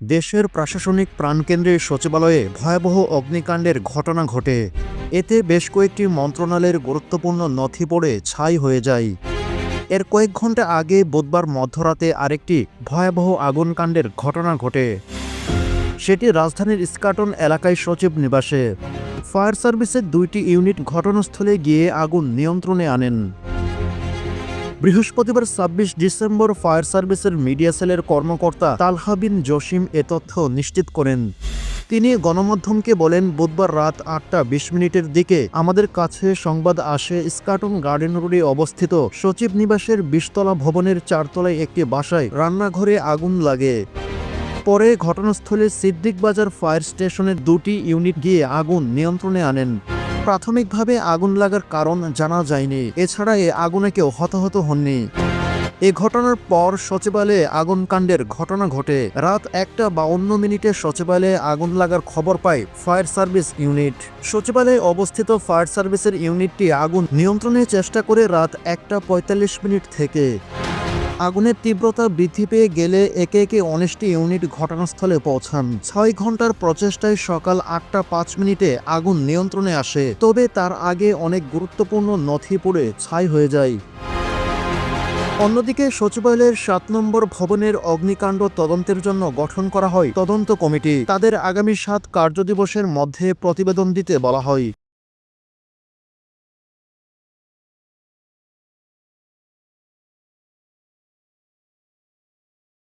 দেশের প্রশাসনিক প্রাণকেন্দ্রের সচিবালয়ে ভয়াবহ অগ্নিকাণ্ডের ঘটনা ঘটে। এতে বেশ কয়েকটি মন্ত্রণালয়ের গুরুত্বপূর্ণ নথি পড়ে ছাই হয়ে যায়। এর কয়েক ঘন্টা আগে বুধবার মধ্যরাতে আরেকটি ভয়াবহ আগুনকাণ্ডের ঘটনা ঘটে। সেটি রাজধানীর ইস্কাটন এলাকায় সচিব নিবাসে। ফায়ার সার্ভিসের 2টি ইউনিট ঘটনাস্থলে গিয়ে আগুন নিয়ন্ত্রণে আনেন। বৃহস্পতিবার ২৬ ডিসেম্বর ফায়ার সার্ভিসের মিডিয়া সেলের কর্মকর্তা তালহা বিন জসিম এ তথ্য নিশ্চিত করেন। তিনি গণমাধ্যমকে বলেন, বুধবার রাত ৮টা ২০ মিনিটের দিকে আমাদের কাছে সংবাদ আসে ইস্কাটন গার্ডেন রোডে অবস্থিত সচিব নিবাসের ২০তলা ভবনের 4তলায় একটি বাসায় রান্নাঘরে আগুন লাগে। পরে ঘটনাস্থলে সিদ্দিক বাজার ফায়ার স্টেশনের 2টি ইউনিট গিয়ে আগুন নিয়ন্ত্রণে আনেন। প্রাথমিকভাবে আগুন লাগার কারণ জানা যায়নি। এছাড়া এ আগুনে কেউ হতাহত হননি। এ ঘটনার পর সচিবালয়ে আগুনকাণ্ডের ঘটনা ঘটে। রাত 1টা 52 মিনিটে সচিবালয়ে আগুন লাগার খবর পায় ফায়ার সার্ভিস ইউনিট। সচিবালয়ে অবস্থিত ফায়ার সার্ভিসের ইউনিটটি আগুন নিয়ন্ত্রণের চেষ্টা করে রাত 1টা 45 মিনিট থেকে। আগুনের তীব্রতা বৃদ্ধি পেয়ে গেলে একে একে 19টি ইউনিট ঘটনাস্থলে পৌঁছান। 6 ঘন্টার প্রচেষ্টায় সকাল 8টা 5 মিনিটে আগুন নিয়ন্ত্রণে আসে। তবে তার আগে অনেক গুরুত্বপূর্ণ নথি পড়ে ছাই হয়ে যায়। অন্যদিকে সচিবালয়ের 7 নম্বর ভবনের অগ্নিকাণ্ড তদন্তের জন্য গঠন করা হয় তদন্ত কমিটি। তাদের আগামী 7 কার্যদিবসের মধ্যে প্রতিবেদন দিতে বলা হয়।